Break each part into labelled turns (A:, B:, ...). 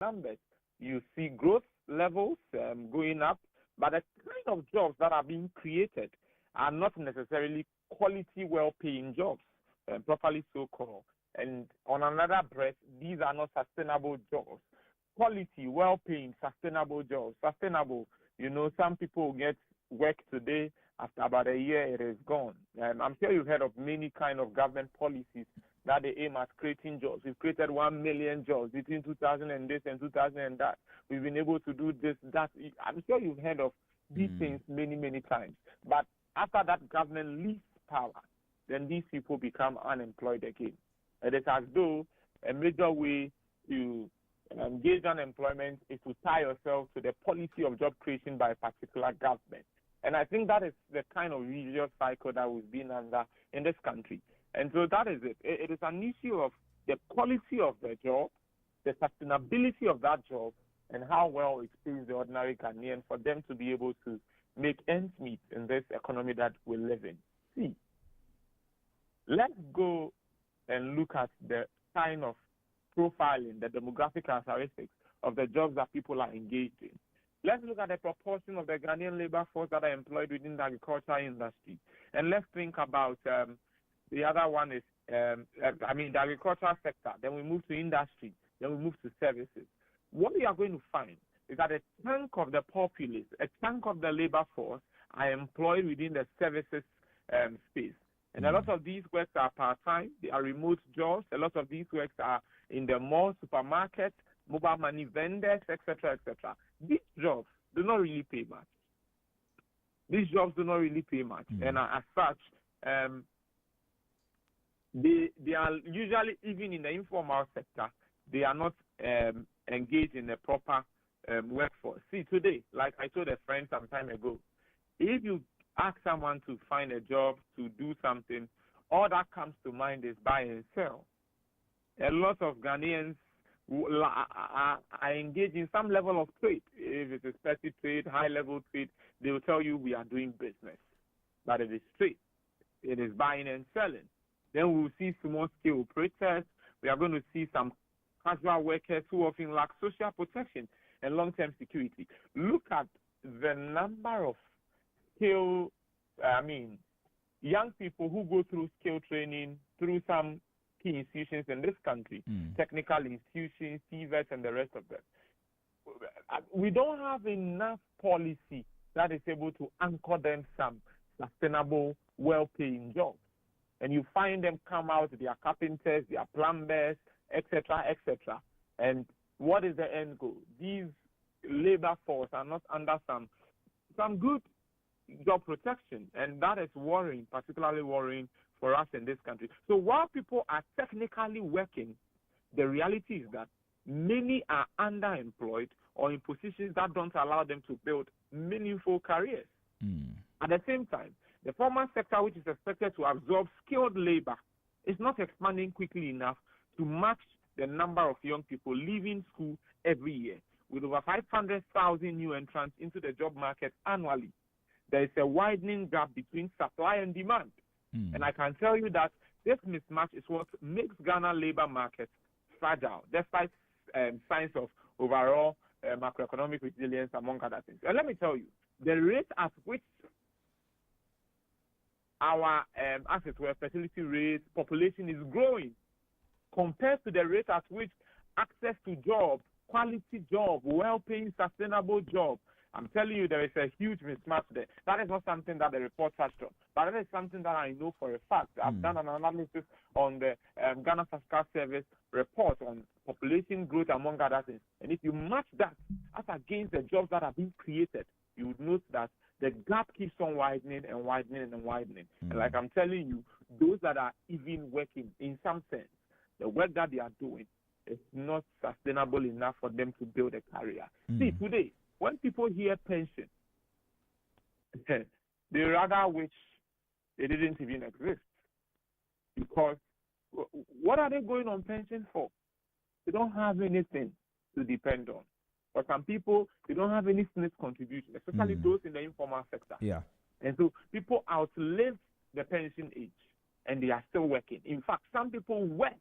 A: numbers. You see growth levels going up, but the kind of jobs that are being created are not necessarily quality, well-paying jobs, properly so-called. And on another breath, these are not sustainable jobs. Quality, well-paying, sustainable jobs. Sustainable, some people get work today. After about a year, it is gone. I'm sure you've heard of many kind of government policies that they aim at creating jobs. We've created 1 million jobs between 2000 and this and 2000 and that. We've been able to do this, that. I'm sure you've heard of these things many, many times. But after that government leaves power, then these people become unemployed again. It is as though a major way to engage unemployment is to tie yourself to the policy of job creation by a particular government. And I think that is the kind of vicious cycle that we've been under in this country. And so that is it. It is an issue of the quality of the job, the sustainability of that job, and how well it pays the ordinary Ghanaian for them to be able to make ends meet in this economy that we live in. See, let's go and look at the kind of profiling, the demographic characteristics of the jobs that people are engaged in. Let's look at the proportion of the Ghanaian labor force that are employed within the agricultural industry. And let's think about the other one is, the agricultural sector. Then we move to industry. Then we move to services. What we are going to find is that a chunk of the populace, a chunk of the labor force are employed within the services space. And a lot of these works are part-time. They are remote jobs. A lot of these works are in the mall, supermarkets, mobile money vendors, etc., etc. These jobs do not really pay much. These jobs do not really pay much. And as such, they are usually, even in the informal sector, they are not engaged in a proper workforce. See, today, like I told a friend some time ago, if you ask someone to find a job, to do something, all that comes to mind is buy and sell. A lot of Ghanaians are engaged in some level of trade. If it's a petty trade, high-level trade, they will tell you we are doing business. But it is trade. It is buying and selling. Then we will see small-scale operators. We are going to see some casual workers who often lack social protection and long-term security. Look at the number of young people who go through skill training through some key institutions in this country, technical institutions, TVETs, and the rest of them. We don't have enough policy that is able to anchor them some sustainable, well-paying jobs. And you find them come out, they are carpenters, they are plumbers, etc., etc. And what is the end goal? These labor force are not under some good job protection, and that is worrying, particularly worrying for us in this country. So while people are technically working, the reality is that many are underemployed or in positions that don't allow them to build meaningful careers. At the same time, the formal sector, which is expected to absorb skilled labor, is not expanding quickly enough to match the number of young people leaving school every year. With over 500,000 new entrants into the job market annually, there is a widening gap between supply and demand. And I can tell you that this mismatch is what makes Ghana labor market fragile, despite signs of overall macroeconomic resilience, among other things. And let me tell you, the rate at which our, as it were, fertility rate, population is growing compared to the rate at which access to job, quality job, well-paying, sustainable job, I'm telling you, there is a huge mismatch there. That is not something that the report touched on, but that is something that I know for a fact. I've done an analysis on the Ghana Fiscal Service report on population growth, among other things. And if you match that as against the jobs that are being created, you would note that the gap keeps on widening and widening and widening. And like I'm telling you, those that are even working, in some sense, the work that they are doing is not sustainable enough for them to build a career. See, today, when people hear pension, they rather wish they didn't even exist. Because what are they going on pension for? They don't have anything to depend on. For some people, they don't have any SNP contribution, especially those in the informal sector.
B: Yeah.
A: And so people outlive the pension age, and they are still working. In fact, some people work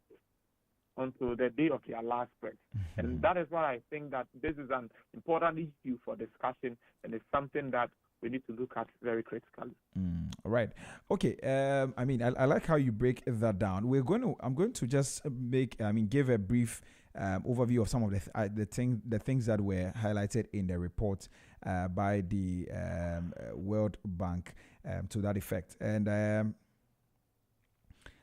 A: until the day of their last breath. And that is why I think that this is an important issue for discussion, and it's something that we need to look at very critically.
B: All right. Okay. I mean, I like how you break that down. I'm going to just give a brief overview of some of the things that were highlighted in the report by the World Bank to that effect. And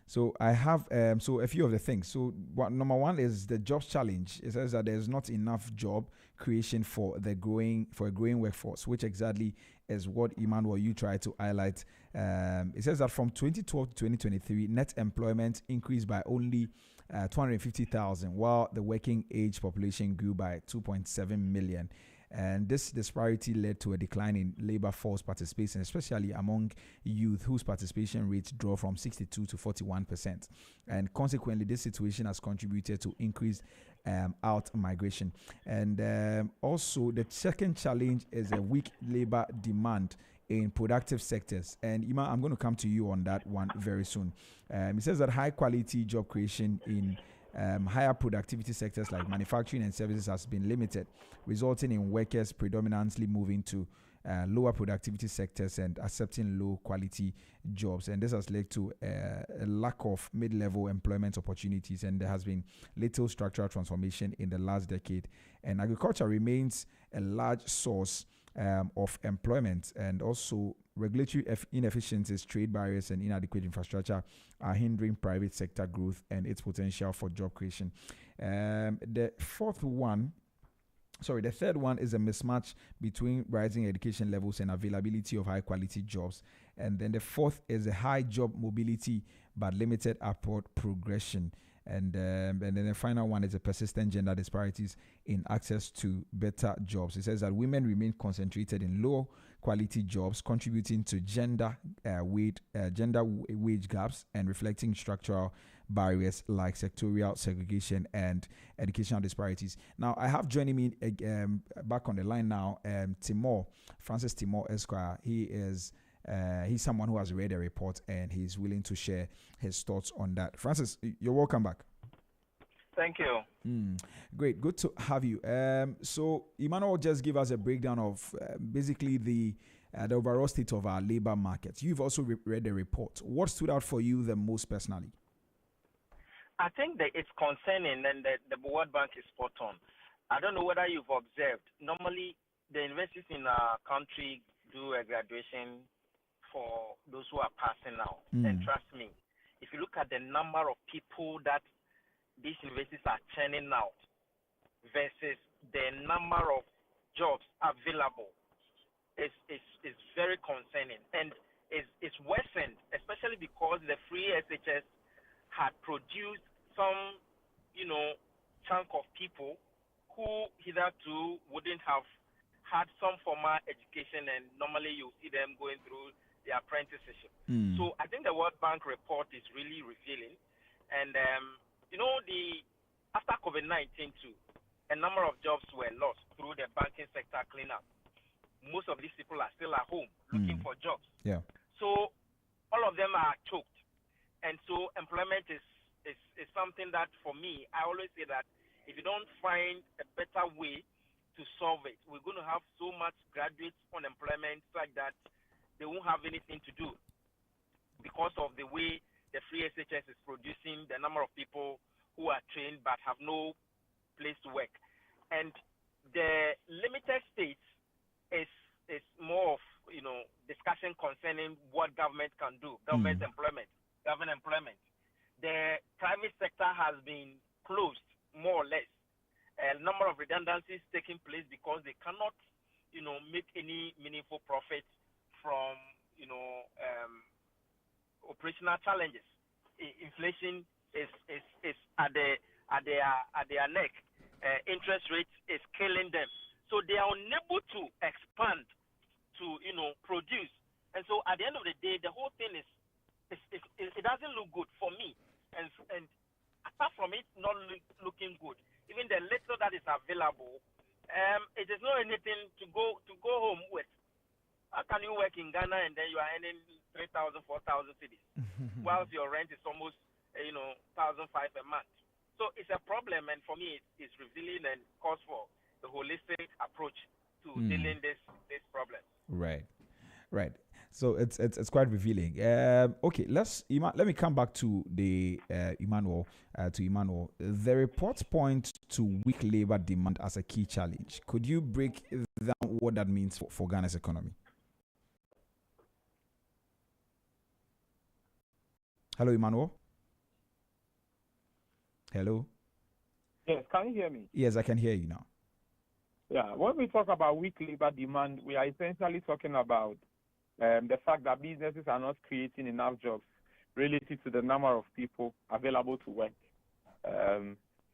B: so I have so a few of the things. So number one is the jobs challenge. It says that there's not enough job creation for a growing workforce, which exactly is what Emmanuel you try to highlight. It says that from 2012 to 2023, net employment increased by only 250,000, while the working age population grew by 2.7 million. And this disparity led to a decline in labor force participation, especially among youth, whose participation rates dropped from 62 to 41%. And consequently, this situation has contributed to increased out migration. And also, the second challenge is a weak labor demand in productive sectors. And Ima, I'm going to come to you on that one very soon. It says that high quality job creation in higher productivity sectors like manufacturing and services has been limited, resulting in workers predominantly moving to lower productivity sectors and accepting low quality jobs. And this has led to a lack of mid-level employment opportunities, and there has been little structural transformation in the last decade. And agriculture remains a large source of employment, and also regulatory inefficiencies, trade barriers, and inadequate infrastructure are hindering private sector growth and its potential for job creation. The third one is a mismatch between rising education levels and availability of high quality jobs. And then the fourth is a high job mobility but limited upward progression. And then the final one is a persistent gender disparities in access to better jobs. It says that women remain concentrated in low quality jobs, contributing to gender wage gaps and reflecting structural barriers like sectorial segregation and educational disparities. Now, I have joining me back on the line now, Francis Timor Esquire. He's someone who has read a report and he's willing to share his thoughts on that. Francis, you're welcome back.
C: Thank you.
B: Great. Good to have you. So Emmanuel just give us a breakdown of basically the overall state of our labor market. You've also read the report. What stood out for you the most personally?
C: I think that it's concerning, and the World Bank is spot on. I don't know whether you've observed. Normally, the universities in our country do a graduation for those who are passing out. And trust me, if you look at the number of people that these universities are churning out versus the number of jobs available, it's very concerning. And it's worsened, especially because the free SHS had produced some, chunk of people who hitherto wouldn't have had some formal education, and normally you see them going through the apprenticeship. So I think the World Bank report is really revealing. And, after COVID-19 too, a number of jobs were lost through the banking sector cleanup. Most of these people are still at home looking for jobs.
B: Yeah.
C: So all of them are choked. And so employment is something that, for me, I always say that if you don't find a better way to solve it, we're going to have so much graduate unemployment such that they won't have anything to do because of the way the free SHS is producing the number of people who are trained but have no place to work. And the limited states is more of, discussion concerning what government can do, government employment. The private sector has been closed, more or less. A number of redundancies taking place because they cannot, make any meaningful profit from, operational challenges. Inflation is at their neck. Interest rates is killing them. So they are unable to expand, to produce. And so at the end of the day, the whole thing it doesn't look good for me. And apart from it not looking good, even the little that is available, it is not anything to go home with. How can you work in Ghana and then you are earning 3,000, 4,000 cedis, whilst your rent is almost 1,500 a month? So it's a problem, and for me, it's revealing and calls for the holistic approach to dealing this problem.
B: Right. Right. So it's quite revealing. Okay, let me come back to the Emmanuel. To Emmanuel, the report points to weak labor demand as a key challenge. Could you break down what that means for Ghana's economy? Hello, Emmanuel. Hello.
A: Yes, can you hear me?
B: Yes, I can hear you now.
A: Yeah, when we talk about weak labor demand, we are essentially talking about the fact that businesses are not creating enough jobs relative to the number of people available to work.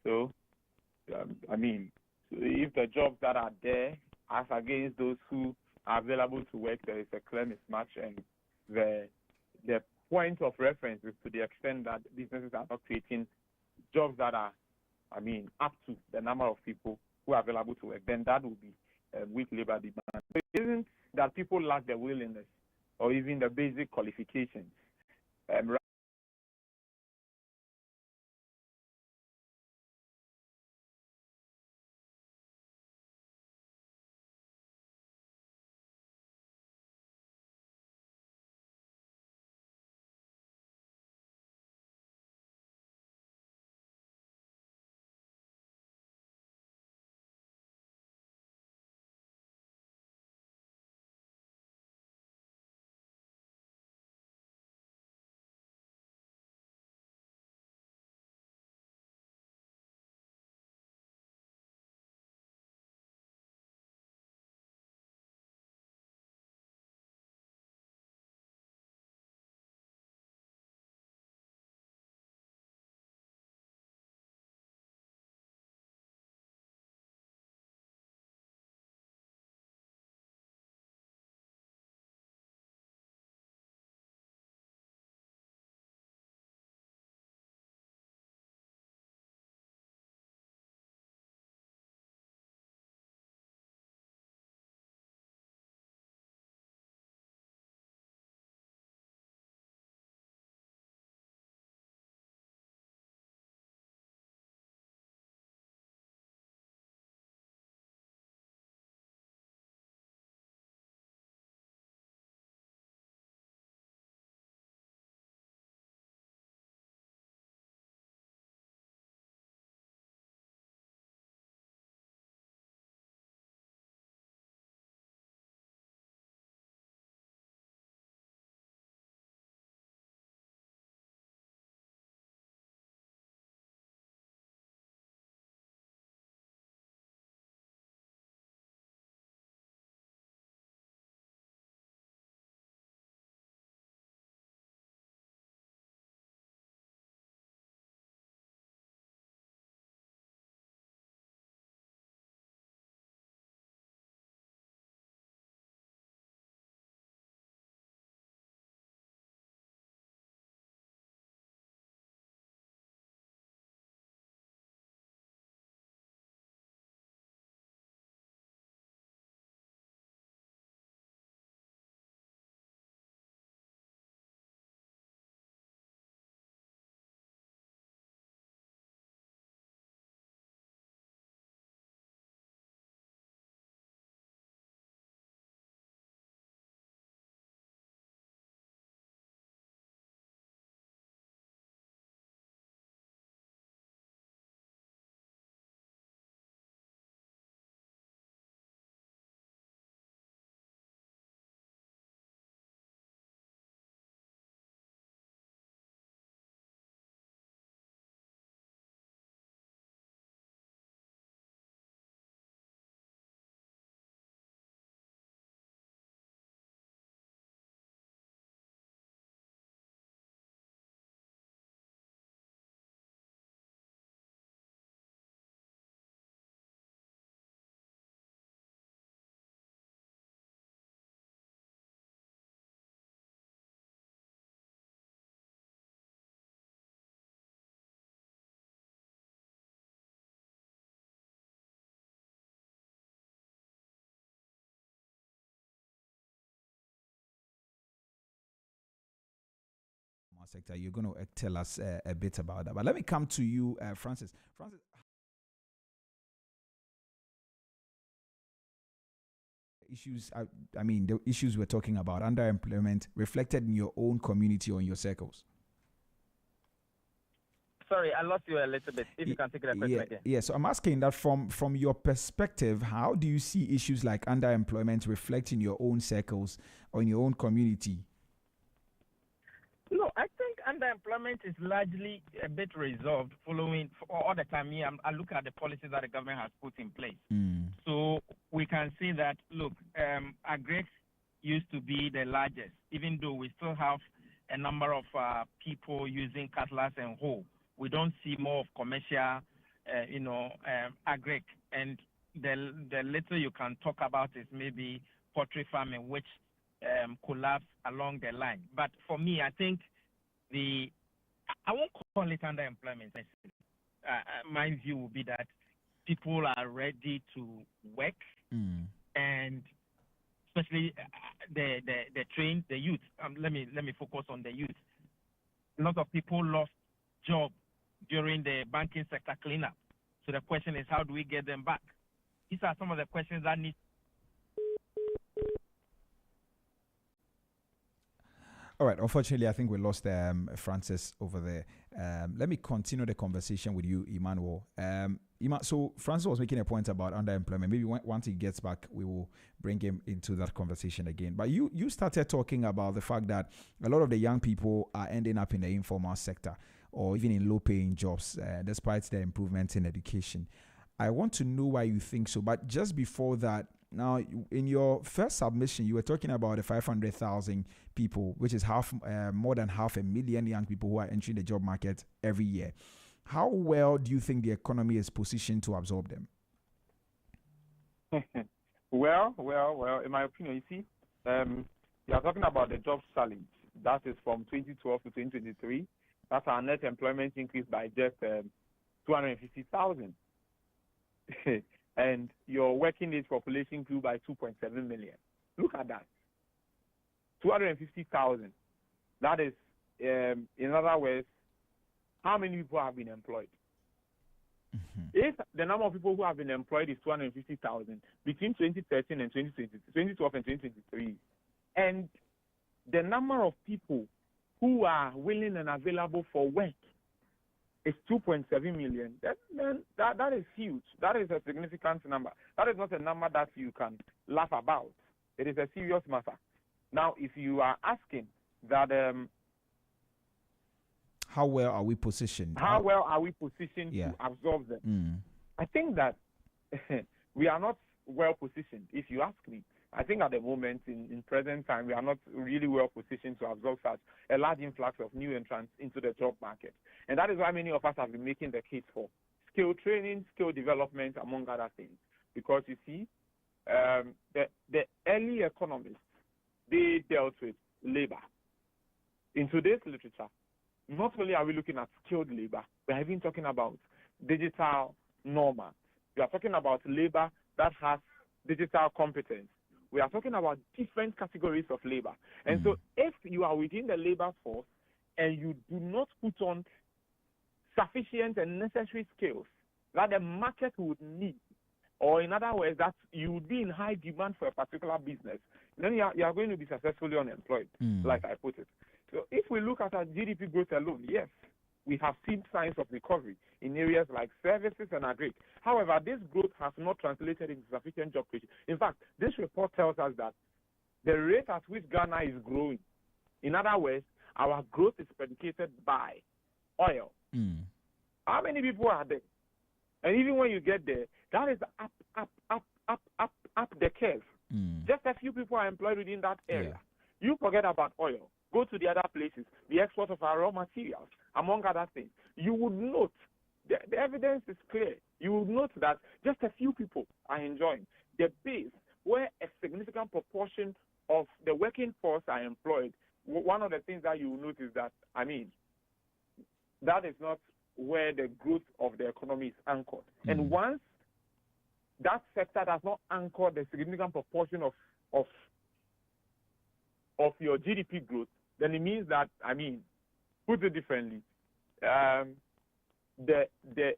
A: So, I mean, if the jobs that are there as against those who are available to work, there is a clear mismatch, and the point of reference is to the extent that businesses are not creating jobs that are, up to the number of people who are available to work, then that will be weak labor demand. So it isn't that people lack the willingness or even the basic qualifications.
B: sector. You're going to tell us a bit about that. But let me come to you, Francis. Francis, issues, I mean, the issues we're talking about, underemployment, reflected in your own community or in your circles?
C: Sorry, I lost you a little bit. If you can take that question again.
B: Yeah, so I'm asking that from your perspective, how do you see issues like underemployment reflect in your own circles or in your own community?
C: No, I think underemployment is largely a bit resolved following all the time. I look at the policies that the government has put in place. So we can see that, look, agri used to be the largest, even though we still have a number of people using cutlass and hoe. We don't see more of commercial, agri. And the little you can talk about is maybe poultry farming, which collapse along the line. But for me, I think I won't call it underemployment. My view would be that people are ready to work, and especially the youth. Let me focus on the youth. A lot of people lost jobs during the banking sector cleanup. So the question is, how do we get them back? These are some of the questions that need.
B: All right. Unfortunately, I think we lost Francis over there. Let me continue the conversation with you, Emmanuel. So Francis was making a point about underemployment. Maybe once he gets back, we will bring him into that conversation again. But you started talking about the fact that a lot of the young people are ending up in the informal sector or even in low-paying jobs, despite the improvements in education. I want to know why you think so. But just before that, now, in your first submission, you were talking about the 500,000 people, which is more than 500,000 young people who are entering the job market every year. How well do you think the economy is positioned to absorb them?
A: Well, in my opinion, you see, you are talking about the job challenge. That is from 2012 to 2023. That's our net employment increase by just 250,000. And your working age population grew by 2.7 million. Look at that. 250,000. That is, in other words, how many people have been employed? If the number of people who have been employed is 250,000 between 2013 and 2012 and 2023, and the number of people who are willing and available for work is 2.7 million, then that is huge. That is a significant number. That is not a number that you can laugh about. It is a serious matter. Now, if you are asking that...
B: how well are we positioned?
A: How well are we positioned to absorb them? I think that we are not well positioned, if you ask me. I think at the moment, in present time, we are not really well positioned to absorb such a large influx of new entrants into the job market. And that is why many of us have been making the case for skill training, skill development, among other things. Because you see, the early economists, they dealt with labor. In today's literature, not only are we looking at skilled labor, we are even talking about digital nomads. We are talking about labor that has digital competence. We are talking about different categories of labor. And so if you are within the labor force and you do not put on sufficient and necessary skills that the market would need, or in other words, that you would be in high demand for a particular business, then you are going to be successfully unemployed, like I put it. So if we look at our GDP growth alone, yes, we have seen signs of recovery in areas like services and agri. However, this growth has not translated into sufficient job creation. In fact, this report tells us that the rate at which Ghana is growing, in other words, our growth is predicated by oil. How many people are there? And even when you get there, that is up the curve. Just a few people are employed within that area. You forget about oil. Go to the other places, the export of our raw materials, among other things. You would note, the evidence is clear. You would note that just a few people are enjoying the base where a significant proportion of the working force are employed. One of the things that you will notice is that, that is not where the growth of the economy is anchored. And once that sector does not anchor the significant proportion of your GDP growth, then it means that, Put it differently, the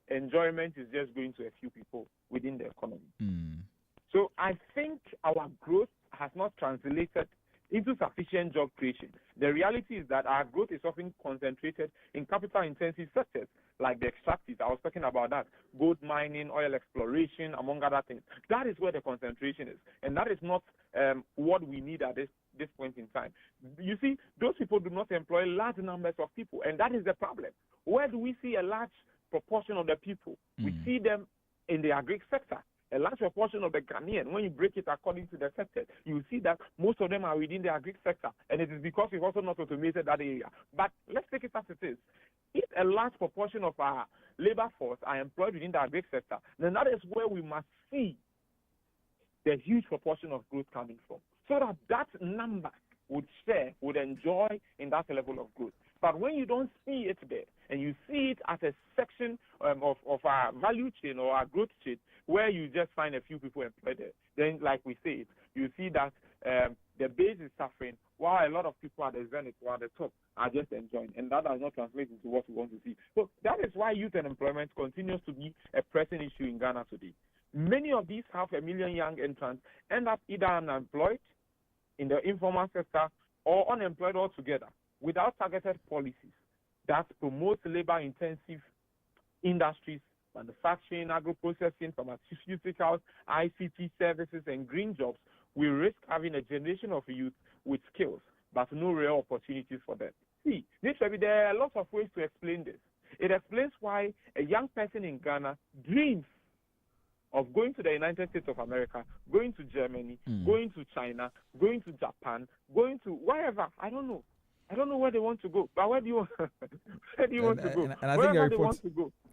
A: enjoyment is just going to a few people within the economy. So I think our growth has not translated into sufficient job creation. The reality is that our growth is often concentrated in capital-intensive sectors like the extractives. I was talking about that, gold mining, oil exploration, among other things. That is where the concentration is, and that is not what we need at this point in time. You see, those people do not employ large numbers of people, and that is the problem. Where do we see a large proportion of the people? We see them in the agri sector. A large proportion of the Ghanaian, when you break it according to the sector, you see that most of them are within the agri sector, and it is because we've also not automated that area. But let's take it as it is. If a large proportion of our labor force are employed within the agri sector, then that is where we must see the huge proportion of growth coming from, so that that number would enjoy in that level of growth. But when you don't see it there, and you see it as a section of our value chain or our growth chain, where you just find a few people employed there, then, like we said, you see that the base is suffering, while a lot of people at the zenith or at the top are just enjoying, and that does not translate into what we want to see. So that is why youth unemployment continues to be a pressing issue in Ghana today. Many of these 500,000 young entrants end up either unemployed in the informal sector or unemployed altogether without targeted policies that promote labor-intensive industries, manufacturing, agro-processing, pharmaceuticals, ICT services, and green jobs. We risk having a generation of youth with skills, but no real opportunities for them. See, there are lots of ways to explain this. It explains why a young person in Ghana dreams of going to the United States of America, going to Germany, going to China, going to Japan, going to wherever. I don't know where they want to go, but where do you want to go?
B: And I think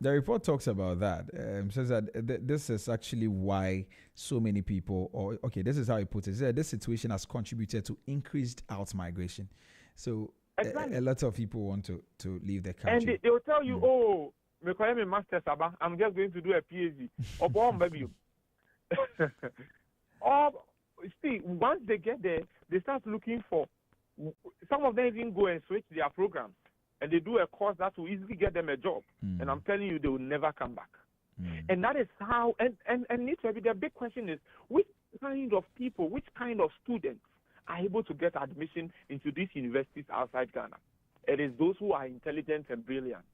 B: the report talks about that. Says that this is actually why so many people, this is how it puts it. This situation has contributed to increased out migration. So exactly. A lot of people want to leave the country.
A: And they will tell you, I'm master's, I'm just going to do a PhD. Or see, once they get there, they start looking for. Some of them even go and switch their programs, and they do a course that will easily get them a job. And I'm telling you, they will never come back. And that is how. And the big question is, which kind of people, which kind of students are able to get admission into these universities outside Ghana? It is those who are intelligent and brilliant.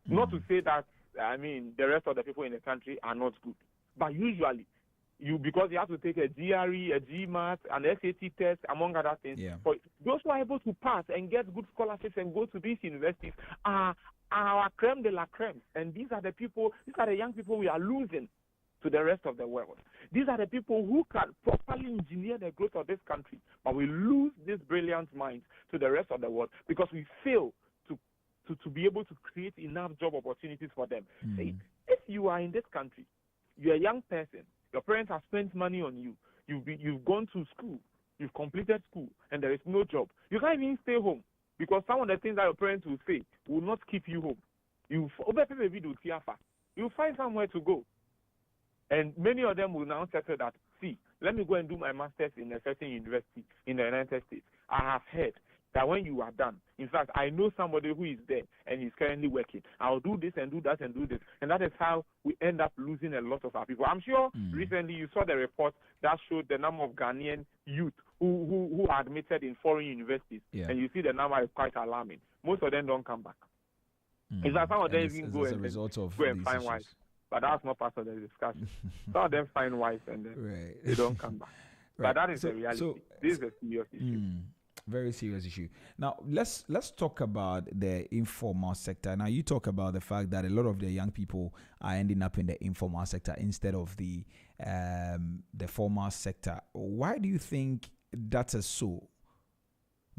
A: Not to say that, the rest of the people in the country are not good. But usually, because you have to take a GRE, a GMAT, an SAT test, among other things. Yeah. For those who are able to pass and get good scholarships and go to these universities are our creme de la creme. And these are the young people we are losing to the rest of the world. These are the people who can properly engineer the growth of this country. But we lose these brilliant minds to the rest of the world because we fail to be able to create enough job opportunities for them. If you are in this country, you're a young person, your parents have spent money on you, you've gone to school, you've completed school, and there is no job. You can't even stay home because some of the things that your parents will say will not keep you home. You'll find somewhere to go. And many of them will now settle that, let me go and do my master's in a certain university in the United States. I have heard that when you are done, in fact, I know somebody who is there and he's currently working. I'll do this and do that and do this. And that is how we end up losing a lot of our people. I'm sure recently you saw the report that showed the number of Ghanaian youth who are admitted in foreign universities. Yeah. And you see the number is quite alarming. Most of them don't come back. In fact, some of them even go and find wives. But that's not part of the discussion. Some of them find wives and then they don't come back. But that is the reality. This is a serious issue.
B: Very serious issue. Now, let's talk about the informal sector. Now, you talk about the fact that a lot of the young people are ending up in the informal sector instead of the formal sector. Why do you think that is so,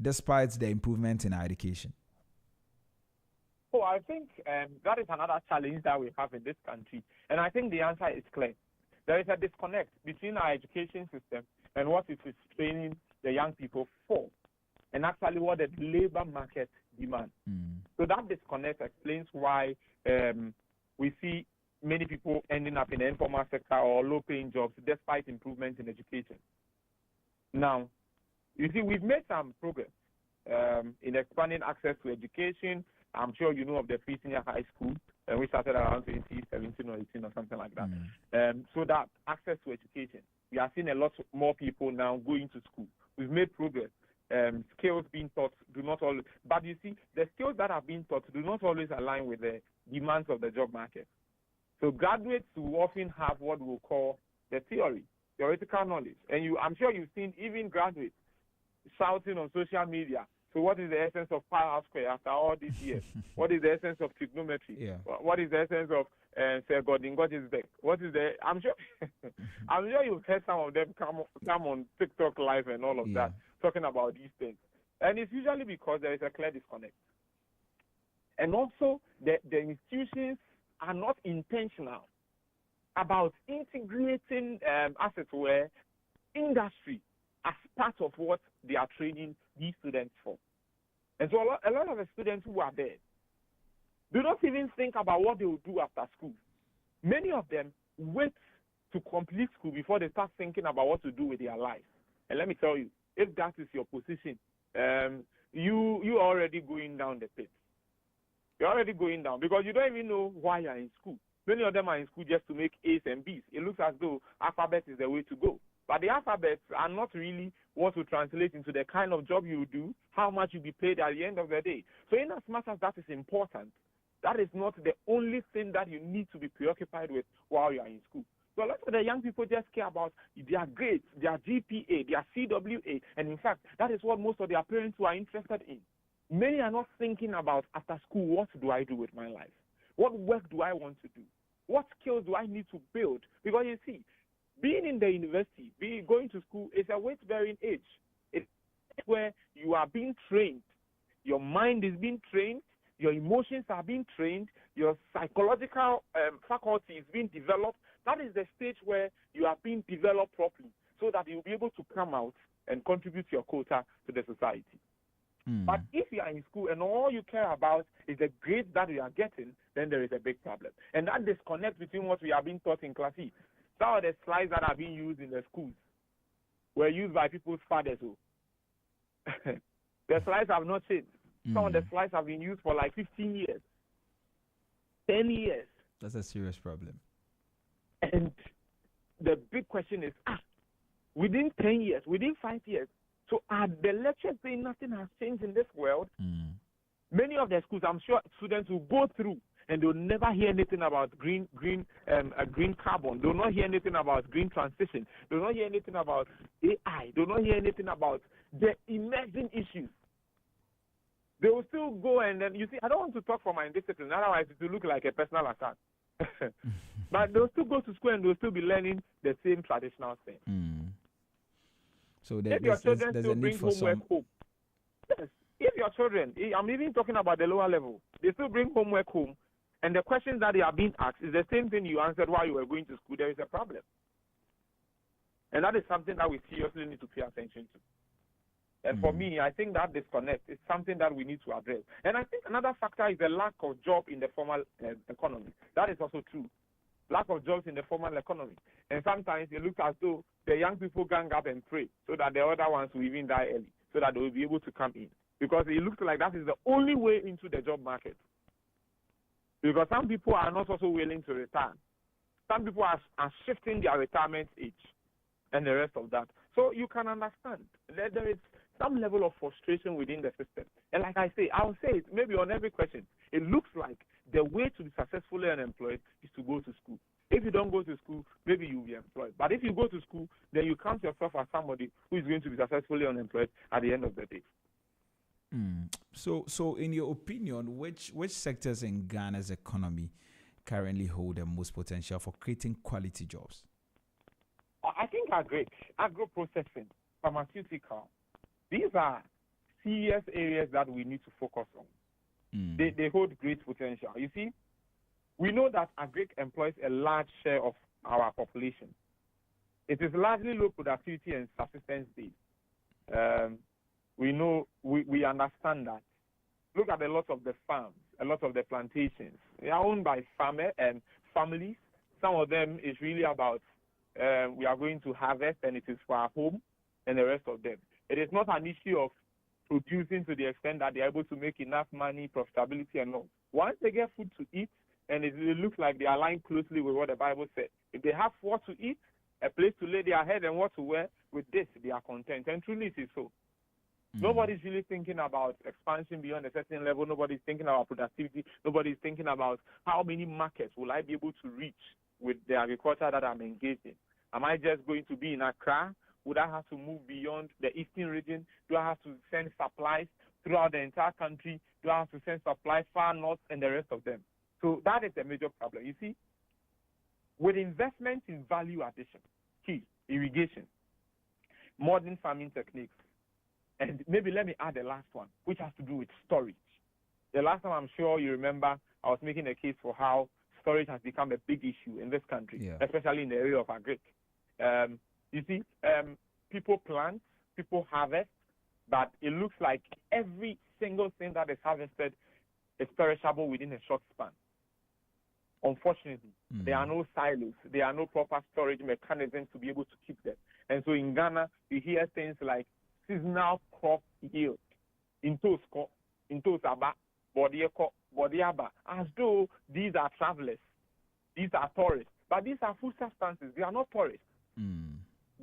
B: despite the improvement in our education?
A: Oh, I think that is another challenge that we have in this country. And I think the answer is clear. There is a disconnect between our education system and what it is training the young people for, and actually what the labor market demands. So that disconnect explains why we see many people ending up in the informal sector or low-paying jobs despite improvements in education. Now, you see, we've made some progress. in expanding access to education. I'm sure you know of the free senior high school, we started around 2017 or 18 or something like that. So that access to education, we are seeing a lot more people now going to school. We've made progress. Skills being taught do not always, but you see, the skills that are being taught do not always align with the demands of the job market. So graduates will often have what we'll call the theoretical knowledge. And I'm sure you've seen even graduates shouting on social media. So what is the essence of pi r square after all these years? What is the essence of trigonometry?
B: Yeah.
A: What is the essence of Godingotisbeck? What is the? I'm sure you've heard some of them come on TikTok live and all of that talking about these things. And it's usually because there is a clear disconnect. And also the institutions are not intentional about integrating, as it were, industry as part of what they are training these students for. And so a lot of the students who are there do not even think about what they will do after school. Many of them wait to complete school before they start thinking about what to do with their life. And let me tell you, if that is your position, you are already going down the pit. You're already going down because you don't even know why you're in school. Many of them are in school just to make A's and B's. It looks as though alphabet is the way to go. But the alphabets are not really what will translate into the kind of job you do, how much you'll be paid at the end of the day. So in as much as that is important, that is not the only thing that you need to be preoccupied with while you are in school. So a lot of the young people just care about their grades, their GPA, their CWA, and in fact, that is what most of their parents who are interested in. Many are not thinking about after school, what do I do with my life? What work do I want to do? What skills do I need to build? Because you see, being in the university, going to school is a weight-bearing age. It's where you are being trained. Your mind is being trained. Your emotions are being trained. Your psychological faculty is being developed. That is the stage where you are being developed properly so that you'll be able to come out and contribute your quota to the society. But if you are in school and all you care about is the grades that you are getting, then there is a big problem. And that disconnect between what we are being taught in class. Some of the slides that are being used in the schools were used by people's fathers. The slides have not changed. Some of the slides have been used for like 15 years, 10 years.
B: That's a serious problem.
A: And the big question is, within 10 years, within 5 years, so are the lectures saying nothing has changed in this world? Many of the schools, I'm sure students will go through and they'll never hear anything about green carbon. They'll not hear anything about green transition. They'll not hear anything about AI. They'll not hear anything about the emerging issues. They will still go and then, you see, I don't want to talk for my discipline, otherwise it will look like a personal attack. But they'll still go to school and they'll still be learning the same traditional thing.
B: So
A: if your children still bring homework home, yes, if your children, I'm even talking about the lower level, they still bring homework home, and the questions that they are being asked is the same thing you answered while you were going to school, there is a problem. And that is something that we seriously need to pay attention to. And for me, I think that disconnect is something that we need to address. And I think another factor is the lack of job in the formal economy. That is also true. Lack of jobs in the formal economy. And sometimes it looks as though the young people gang up and pray so that the other ones will even die early, so that they will be able to come in. Because it looks like that is the only way into the job market. Because some people are not also willing to retire. Some people are shifting their retirement age and the rest of that. So you can understand that there is some level of frustration within the system. And like I say, I'll say it maybe on every question. It looks like the way to be successfully unemployed is to go to school. If you don't go to school, maybe you'll be employed. But if you go to school, then you count yourself as somebody who is going to be successfully unemployed at the end of the day.
B: So in your opinion, which sectors in Ghana's economy currently hold the most potential for creating quality jobs?
A: I think agro-processing, pharmaceutical. These are serious areas that we need to focus on. They hold great potential. You see, we know that agric employs a large share of our population. It is largely low productivity and subsistence based. We understand that. Look at a lot of the farms, a lot of the plantations. They are owned by farmers and families. Some of them is really about we are going to harvest and it is for our home and the rest of them. It is not an issue of producing to the extent that they're able to make enough money, profitability, and all. Once they get food to eat, and it looks like they align closely with what the Bible said, if they have what to eat, a place to lay their head, and what to wear, with this, they are content. And truly, it is so. Nobody's really thinking about expansion beyond a certain level. Nobody's thinking about productivity. Nobody's thinking about how many markets will I be able to reach with the agriculture that I'm engaged in. Am I just going to be in Accra? Would I have to move beyond the eastern region? Do I have to send supplies throughout the entire country? Do I have to send supplies far north and the rest of them? So that is a major problem. You see, with investment in value addition, key, irrigation, modern farming techniques, and maybe let me add the last one, which has to do with storage. The last time, I'm sure you remember, I was making a case for how storage has become a big issue in this country, especially in the area of agric. You see, people plant, people harvest, but it looks like every single thing that is harvested is perishable within a short span. Unfortunately, there are no silos. There are no proper storage mechanisms to be able to keep them. And so in Ghana, you hear things like seasonal crop yield, Intosco, Intosaba, Bodiaba, as though these are travelers, these are tourists. But these are food substances. They are not tourists.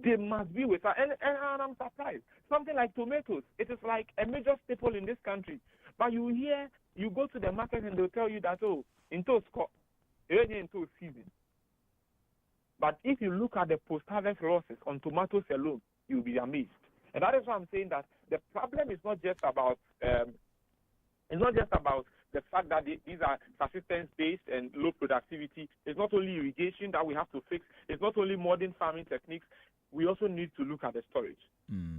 A: They must be with us. And I'm surprised. Something like tomatoes, it is like a major staple in this country. But you hear, you go to the market and they'll tell you that, oh, Intosco, already into season. But if you look at the post-harvest losses on tomatoes alone, you'll be amazed. And that is why I'm saying that the problem is not just about the fact that these are subsistence-based and low productivity. It's not only irrigation that we have to fix. It's not only modern farming techniques. We also need to look at the storage.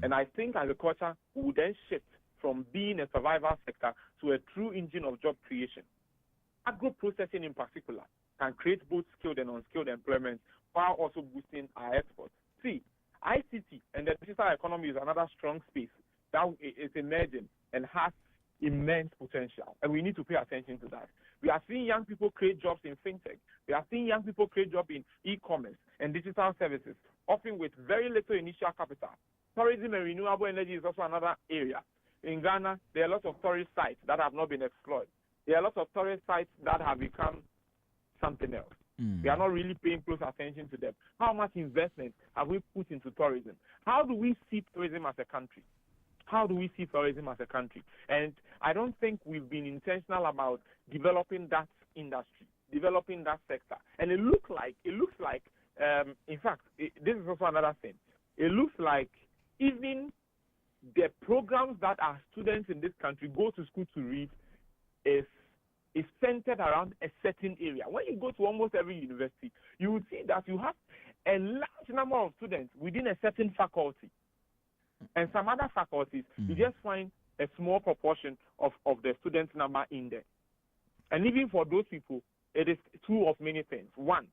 A: And I think agriculture will then shift from being a survival sector to a true engine of job creation. Agro-processing in particular can create both skilled and unskilled employment while also boosting our exports. See, ICT and the digital economy is another strong space that is emerging and has immense potential, and we need to pay attention to that. We are seeing young people create jobs in fintech. We are seeing young people create jobs in e-commerce and digital services, often with very little initial capital. Tourism and renewable energy is also another area. In Ghana, there are lots of tourist sites that have not been explored. There are lots of tourist sites that have become something else. We are not really paying close attention to them. How much investment have we put into tourism? How do we see tourism as a country? How do we see tourism as a country? And I don't think we've been intentional about developing that industry, developing that sector. And it looks like, in fact, this is also another thing. It looks like even the programs that our students in this country go to school to read is centered around a certain area. When you go to almost every university, you will see that you have a large number of students within a certain faculty. And some other faculties, you just find a small proportion of the students' number in there. And even for those people, it is true of many things. One,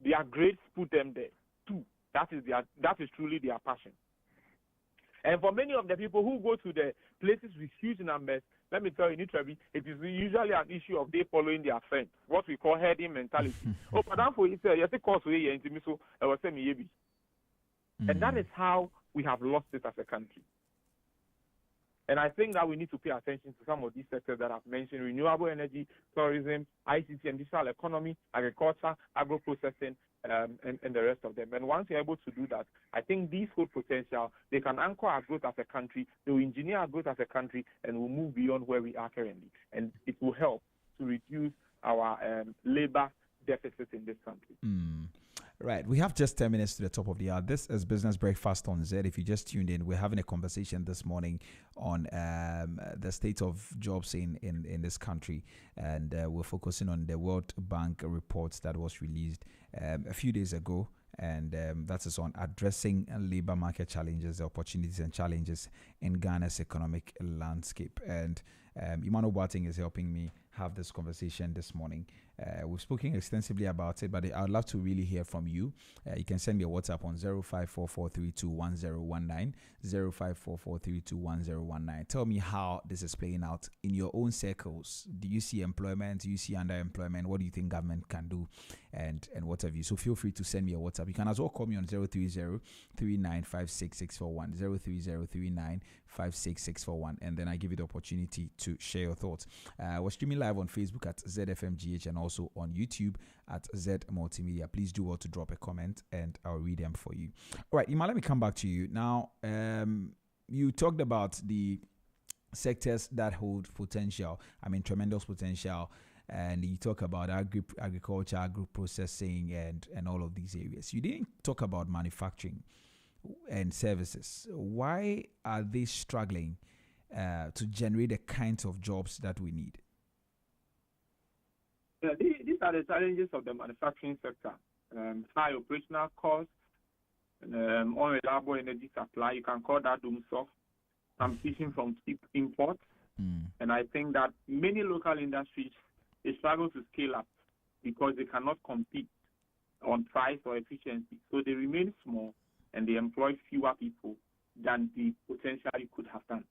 A: their grades put them there. Two, that is truly their passion. And for many of the people who go to the places with huge numbers, let me tell you, it is usually an issue of they following their friends, what we call herding mentality. Oh, but for you say, yes, of course, we are so I was saying maybe. And that is how we have lost it as a country. And I think that we need to pay attention to some of these sectors that I've mentioned: renewable energy, tourism, ICT and digital economy, agriculture, agro-processing, and the rest of them. And once you're able to do that, I think these hold potential. They can anchor our growth as a country, they will engineer our growth as a country, and we'll move beyond where we are currently. And it will help to reduce our labor deficit in this country.
B: Right. We have just 10 minutes to the top of the hour. This is Business Breakfast on Z. If you just tuned in, we're having a conversation this morning on the state of jobs in this country. And we're focusing on the World Bank report that was released a few days ago. And that is on addressing labor market challenges, the opportunities and challenges in Ghana's economic landscape. And Emmanuel Boateng is helping me have this conversation this morning. We've spoken extensively about it, but I would love to really hear from you. You can send me a WhatsApp on 0544321019, 0544321019. Tell me how this is playing out in your own circles. Do you see employment? Do you see underemployment? What do you think government can do? And what have you? So feel free to send me a WhatsApp. You can as well call me on 030-3956-641, 030-3956-641, and then I give you the opportunity to share your thoughts. We're streaming live on Facebook at ZFMGH and also on YouTube at Z Multimedia. Please do well to drop a comment and I'll read them for you. All right, Ima, let me come back to you. Now, you talked about the sectors that hold potential, tremendous potential, and you talk about agriculture, agro-processing, and all of these areas. You didn't talk about manufacturing and services. Why are they struggling to generate the kinds of jobs that we need?
A: Yeah, these are the challenges of the manufacturing sector. High operational costs, unreliable energy supply. You can call that doom soft. Competition from cheap imports. And I think that many local industries, they struggle to scale up because they cannot compete on price or efficiency. So they remain small and they employ fewer people than they potentially could have done.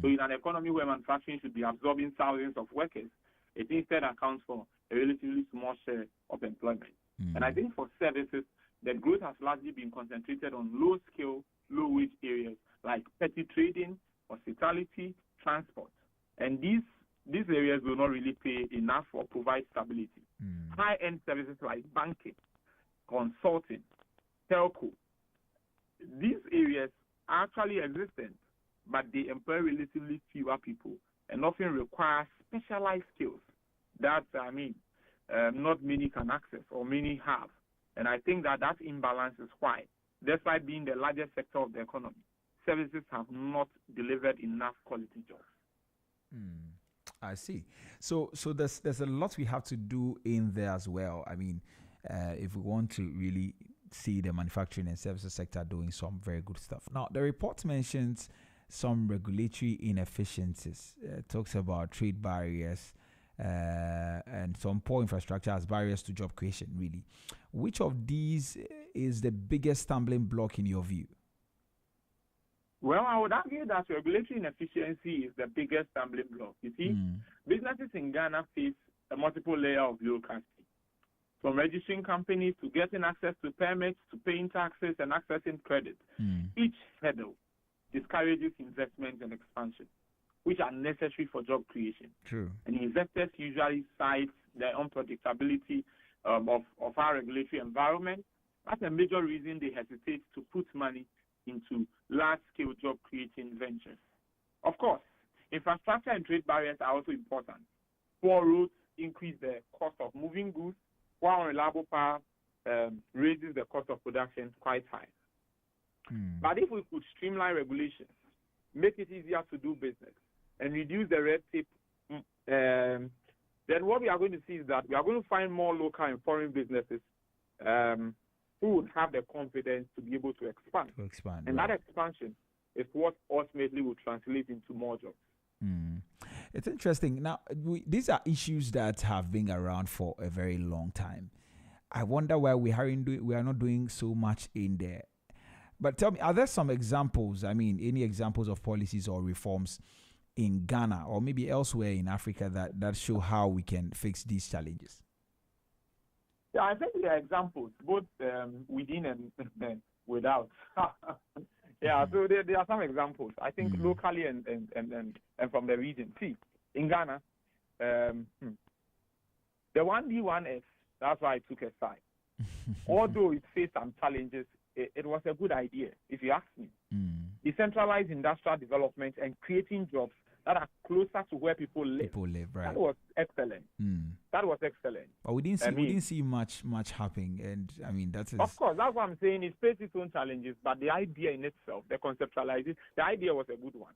A: So in an economy where manufacturing should be absorbing thousands of workers, it instead accounts for a relatively small share of employment. And I think for services, the growth has largely been concentrated on low-skill, low-wage areas like petty trading, hospitality, transport. And these areas will not really pay enough or provide stability. High-end services like banking, consulting, telco, these areas are actually existent, but they employ relatively fewer people and often require specialized skills that, not many can access or many have. And I think that imbalance is why, despite being the largest sector of the economy, services have not delivered enough quality jobs.
B: I see. So there's a lot we have to do in there as well. If we want to really see the manufacturing and services sector doing some very good stuff. Now, the report mentions some regulatory inefficiencies. Talks about trade barriers and some poor infrastructure as barriers to job creation, really. Which of these is the biggest stumbling block in your view?
A: Well, I would argue that regulatory inefficiency is the biggest stumbling block. You see, businesses in Ghana face a multiple layer of bureaucracy, from registering companies to getting access to permits to paying taxes and accessing credit. Each hurdle discourages investment and expansion, which are necessary for job creation.
B: True. And
A: investors usually cite the unpredictability of our regulatory environment. That's a major reason they hesitate to put money into large-scale job-creating ventures. Of course, infrastructure and trade barriers are also important. Poor roads increase the cost of moving goods, while unreliable power raises the cost of production quite high. But if we could streamline regulations, make it easier to do business, and reduce the red tape, then what we are going to see is that we are going to find more local and foreign businesses who would have the confidence to be able to expand. And that expansion is what ultimately will translate into more jobs.
B: It's interesting. Now, these are issues that have been around for a very long time. I wonder why we are not doing so much in there. But tell me, are there some examples, any examples of policies or reforms in Ghana or maybe elsewhere in Africa that show how we can fix these challenges?
A: Yeah, I think there are examples, both within and without. So there are some examples. I think locally and from the region. See, in Ghana, the 1D1S, that's why I took a side. Although it faced some challenges, it was a good idea, if you ask me. Decentralized industrial development and creating jobs that are closer to where people live.
B: Right.
A: That was excellent. That was excellent.
B: But we didn't see much happening, and that is.
A: Of course, that's what I'm saying. It faced its own challenges, but the idea in itself, the conceptualization, the idea was a good one.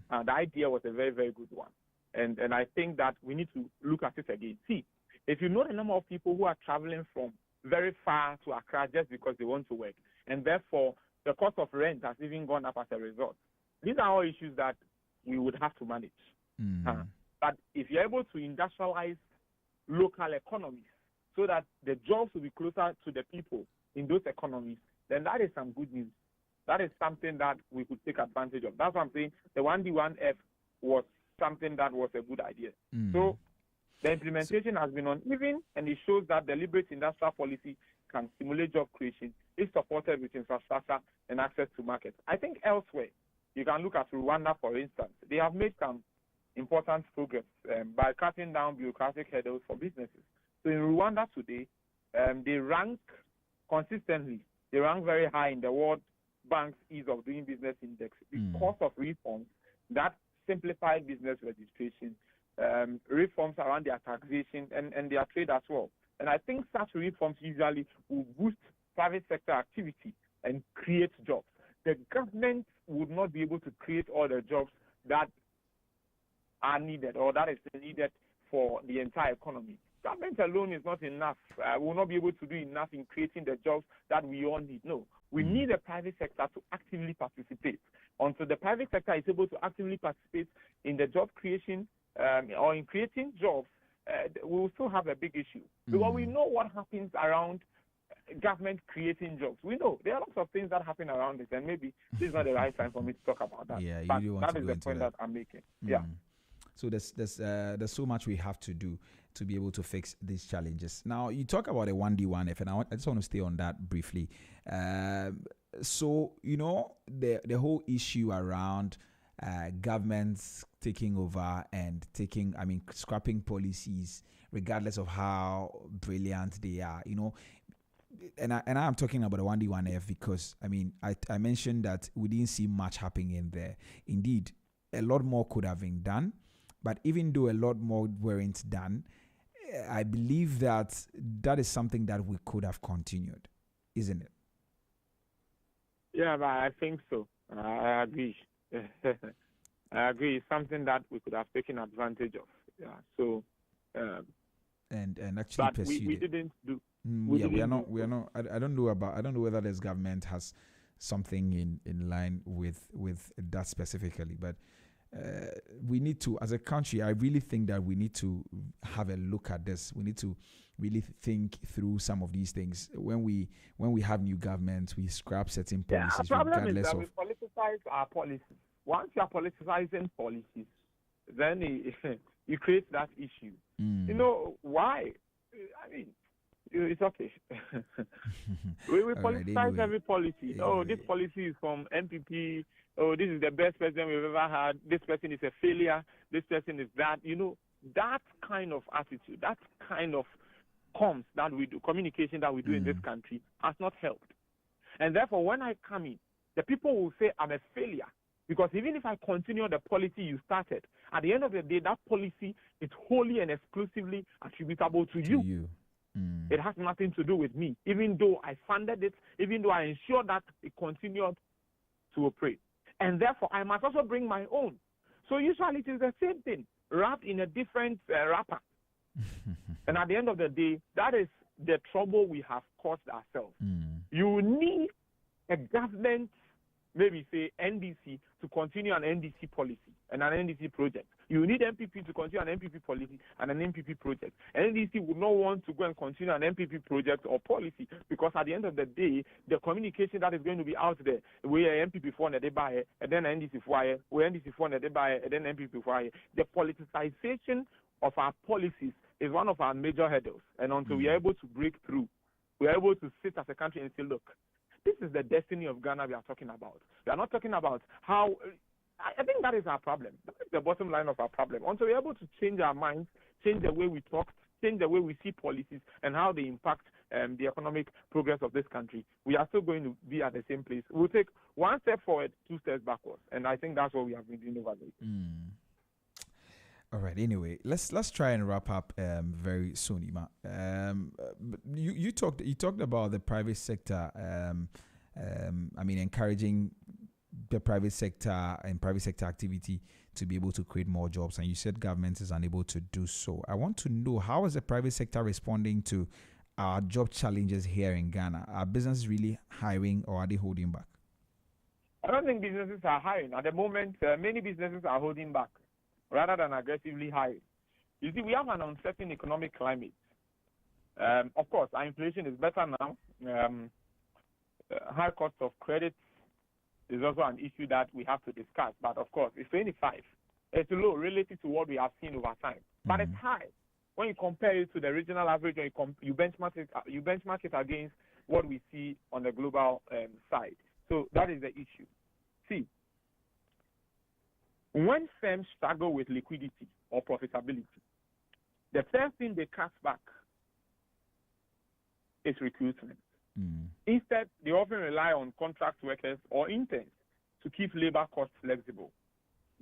A: The idea was a very, very good one, and I think that we need to look at it again. See, if you know the number of people who are traveling from very far to Accra just because they want to work, and therefore the cost of rent has even gone up as a result. These are all issues that we would have to manage. But if you're able to industrialize local economies so that the jobs will be closer to the people in those economies, then that is some good news. That is something that we could take advantage of. That's what I'm saying. The 1D1F was something that was a good idea. So the implementation has been uneven, and it shows that deliberate industrial policy can stimulate job creation if supported with infrastructure and access to markets. I think elsewhere, you can look at Rwanda, for instance. They have made some important progress by cutting down bureaucratic hurdles for businesses. So in Rwanda today, they rank consistently. They rank very high in the World Bank's Ease of Doing Business Index because of reforms that simplify business registration, reforms around their taxation and their trade as well. And I think such reforms usually will boost private sector activity and create jobs. The government would not be able to create all the jobs that are needed or that is needed for the entire economy. Government alone is not enough. We will not be able to do enough in creating the jobs that we all need. No, we need the private sector to actively participate. Until the private sector is able to actively participate in the job creation or in creating jobs, we will still have a big issue. Because we know what happens around government creating jobs. We know there are lots of things that happen around it, and maybe this is not the right time for me to talk about that.
B: Yeah,
A: but
B: you want
A: that
B: to
A: is
B: go
A: the point
B: that
A: I'm making. Yeah.
B: So there's so much we have to do to be able to fix these challenges. Now, you talk about a 1D1F, and I just want to stay on that briefly. So, you know, the whole issue around governments taking over and scrapping policies, regardless of how brilliant they are, you know. And I'm talking about a 1D1F because, I mentioned that we didn't see much happening in there. Indeed, a lot more could have been done. But even though a lot more weren't done, I believe that is something that we could have continued, isn't it?
A: Yeah, but I think so. I agree. I agree. It's something that we could have taken advantage of. Yeah. So.
B: And actually
A: but
B: pursued
A: we
B: it.
A: didn't do.
B: We are not. I don't know whether this government has something in line with that specifically, but. We need to, as a country, I really think that we need to have a look at this. We need to really think through some of these things. When we have new governments, we scrap certain policies.
A: The problem is that we politicize our policies. Once you are politicizing policies, then you create that issue. You know why? It's okay. we politicize every policy. Yeah, this policy is from MPP. Oh, this is the best president we've ever had. This person is a failure. This person is that. You know, that kind of attitude, that kind of comms that we do, communication that we do in this country has not helped. And therefore, when I come in, the people will say I'm a failure. Because even if I continue the policy you started, at the end of the day, that policy is wholly and exclusively attributable to you. It has nothing to do with me, even though I funded it, even though I ensured that it continued to operate. And therefore, I must also bring my own. So usually it is the same thing, wrapped in a different wrapper. And at the end of the day, that is the trouble we have caused ourselves. You need a government, maybe say NDC, to continue an NDC policy and an NDC project. You need MPP to continue an MPP policy and an MPP project. NDC would not want to go and continue an MPP project or policy because at the end of the day, the communication that is going to be out there, we are MPP for and they buy it, and then NDC for it, we NDC for and they buy it, and then MPP for it. The politicization of our policies is one of our major hurdles. And until we are able to break through, we are able to sit as a country and say, look, this is the destiny of Ghana we are talking about. We are not talking about how. I think that is our problem. That is the bottom line of our problem. Until we're able to change our minds, change the way we talk, change the way we see policies and how they impact the economic progress of this country, we are still going to be at the same place. We'll take one step forward, two steps backwards. And I think that's what we have been doing over there.
B: All right. Anyway, let's try and wrap up very soon, Ima. You talked about the private sector. Encouraging the private sector and private sector activity to be able to create more jobs, and you said government is unable to do so. I want to know, how is the private sector responding to our job challenges here in Ghana? Are businesses really hiring, or are they holding back?
A: I don't think businesses are hiring. At the moment, many businesses are holding back rather than aggressively hiring. You see, we have an uncertain economic climate. Of course, our inflation is better now. High cost of credit is also an issue that we have to discuss. But of course, it's 25. It's low relative to what we have seen over time. But it's high when you compare it to the regional average, or you benchmark it against what we see on the global side. So that is the issue. See, when firms struggle with liquidity or profitability, the first thing they cut back is recruitment. Instead, they often rely on contract workers or interns to keep labor costs flexible.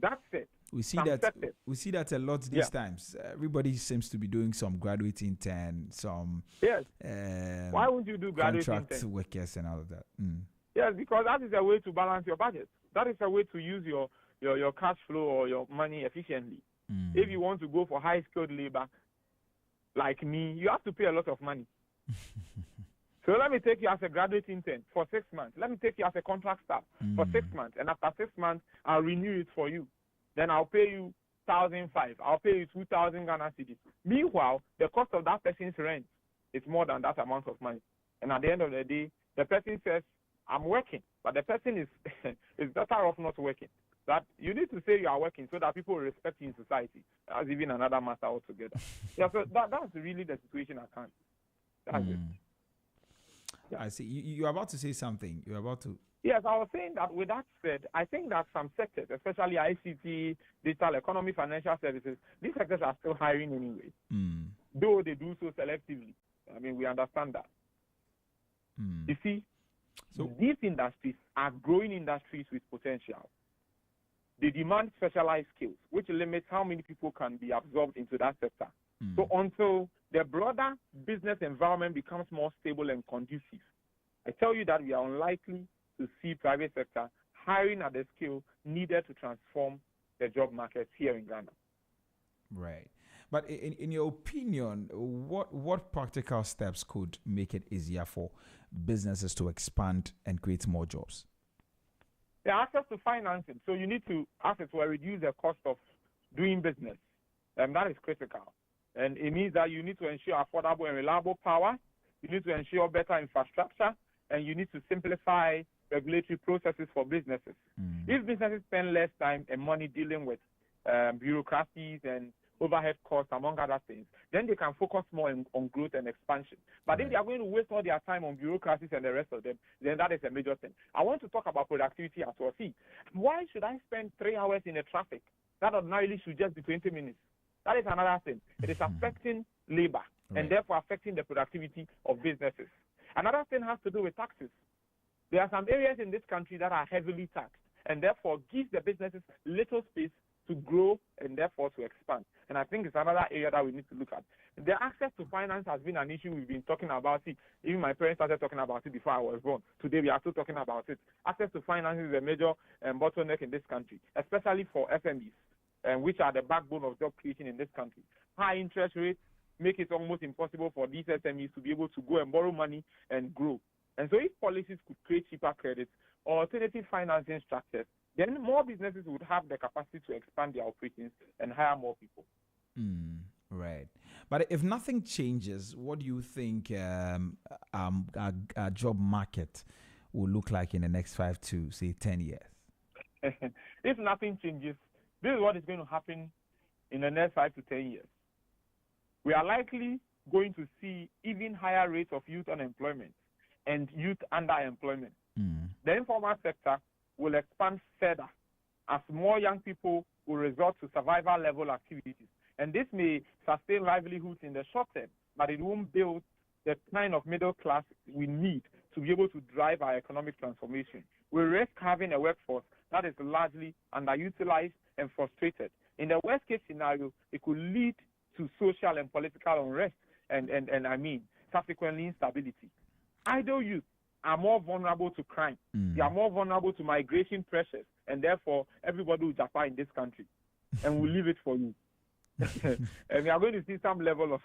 A: That's it.
B: We see that a lot these times. Everybody seems to be doing some graduate intern, some
A: why won't you do graduate
B: contract workers and all of that?
A: Yes, because that is a way to balance your budget. That is a way to use your cash flow or your money efficiently. If you want to go for high skilled labor, like me, you have to pay a lot of money. So let me take you as a graduate intern for 6 months. Let me take you as a contract staff for 6 months. And after 6 months, I'll renew it for you. Then I'll pay you 1,500. I'll pay you 2,000 Ghana cedis. Meanwhile, the cost of that person's rent is more than that amount of money. And at the end of the day, the person says, I'm working. But the person is is better off not working. That you need to say you are working so that people will respect you in society. That's even another matter altogether. So that's really the situation at hand. That's it.
B: Yeah. I see. You're about to say something. You're about to.
A: Yes, I was saying that with that said, I think that some sectors, especially ICT, digital economy, financial services, these sectors are still hiring anyway, though they do so selectively. I mean, we understand that. You see, so these industries are growing industries with potential. They demand specialized skills, which limits how many people can be absorbed into that sector. So until the broader business environment becomes more stable and conducive, I tell you that we are unlikely to see private sector hiring at the scale needed to transform the job market here in Ghana.
B: Right. But in your opinion, what practical steps could make it easier for businesses to expand and create more jobs?
A: The access to financing. So you need to, as it were, reduce the cost of doing business. And that is critical. And it means that you need to ensure affordable and reliable power. You need to ensure better infrastructure. And you need to simplify regulatory processes for businesses. If businesses spend less time and money dealing with bureaucracies and overhead costs, among other things, then they can focus more on growth and expansion. But if they are going to waste all their time on bureaucracies and the rest of them, then that is a major thing. I want to talk about productivity as well. See, why should I spend 3 hours in the traffic? That ordinarily should just be 20 minutes. That is another thing. It is affecting labor and therefore affecting the productivity of businesses. Another thing has to do with taxes. There are some areas in this country that are heavily taxed and therefore give the businesses little space to grow and therefore to expand. And I think it's another area that we need to look at. The access to finance has been an issue we've been talking about. It. Even my parents started talking about it before I was born. Today we are still talking about it. Access to finance is a major bottleneck in this country, especially for SMEs, which are the backbone of job creation in this country. High interest rates make it almost impossible for these SMEs to be able to go and borrow money and grow. And so if policies could create cheaper credits or alternative financing structures, then more businesses would have the capacity to expand their operations and hire more people.
B: Right. But if nothing changes, what do you think our job market will look like in the next 5 to, say, 10 years?
A: If nothing changes, this is what is going to happen in the next 5 to 10 years. We are likely going to see even higher rates of youth unemployment and youth underemployment. The informal sector will expand further as more young people will resort to survival level activities. And this may sustain livelihoods in the short term, but it won't build the kind of middle class we need to be able to drive our economic transformation. We risk having a workforce that is largely underutilized and frustrated. In the worst case scenario, it could lead to social and political unrest and subsequently instability. Idle youth are more vulnerable to crime. They are more vulnerable to migration pressures, and therefore everybody will japa in this country, and we'll leave it for you. And we are going to see some level of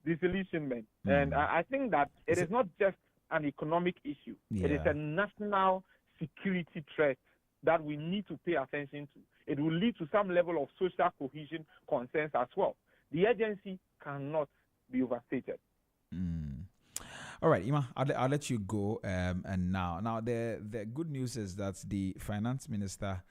A: disillusionment. And I think that it is not just an economic issue. It is a national security threat that we need to pay attention to. It will lead to some level of social cohesion concerns as well. The urgency cannot be overstated.
B: All right, Ima, I'll let you go. And now the good news is that the finance minister,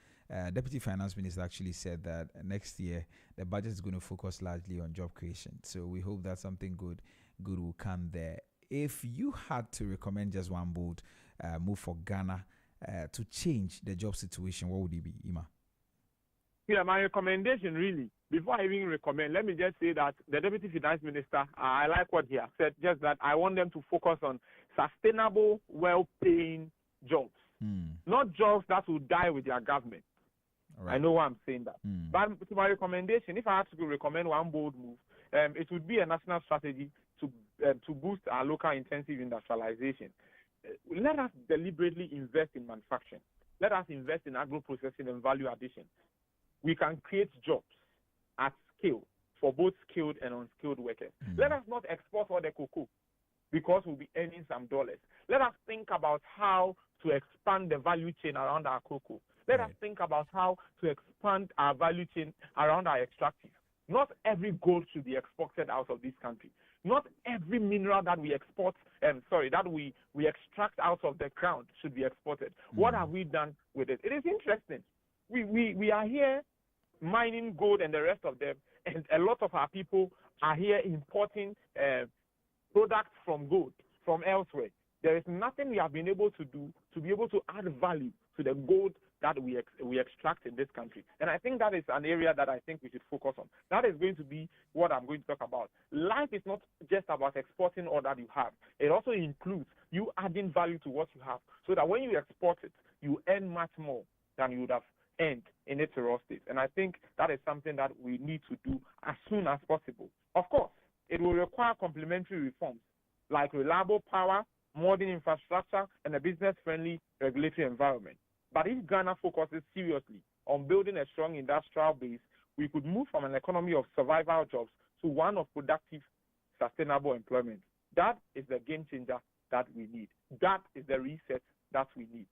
B: deputy finance minister, actually said that next year the budget is going to focus largely on job creation. So we hope that something good will come there. If you had to recommend just one bold move for Ghana to change the job situation, what would it be, Ima?
A: Yeah, my recommendation really, before I even recommend, let me just say that the Deputy Finance Minister, I like what he has said, just that I want them to focus on sustainable, well-paying jobs, not jobs that will die with their government. Right. I know why I'm saying that. But to my recommendation, if I had to recommend one bold move, it would be a national strategy to boost our local intensive industrialization. Let us deliberately invest in manufacturing. Let us invest in agro-processing and value addition. We can create jobs at scale for both skilled and unskilled workers. Let us not export all the cocoa because we'll be earning some dollars. Let us think about how to expand the value chain around our cocoa. Let us think about how to expand our value chain around our extractives. Not every gold should be exported out of this country. Not every mineral that we export, that we extract out of the ground should be exported. What have we done with it? It is interesting. We are here mining gold and the rest of them, and a lot of our people are here importing products from gold from elsewhere. There is nothing we have been able to do to be able to add value to the gold that we extract in this country. And I think that is an area that I think we should focus on. That is going to be what I'm going to talk about. Life is not just about exporting all that you have. It also includes you adding value to what you have so that when you export it, you earn much more than you would have earned in its raw state. And I think that is something that we need to do as soon as possible. Of course, it will require complementary reforms like reliable power, modern infrastructure, and a business-friendly regulatory environment. But if Ghana focuses seriously on building a strong industrial base, we could move from an economy of survival jobs to one of productive, sustainable employment. That is the game changer that we need. That is the reset that we need.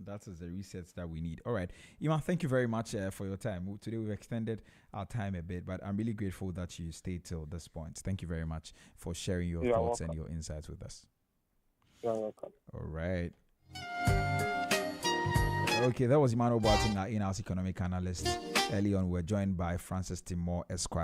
B: That is the reset that we need. All right. Ima, thank you very much for your time. Today we've extended our time a bit, but I'm really grateful that you stayed till this point. Thank you very much for sharing your thoughts and your insights with us.
A: You're welcome.
B: All right. Okay, that was Emmanuel Boating, our in-house economic analyst. Early on, we're joined by Francis Timor Esquire.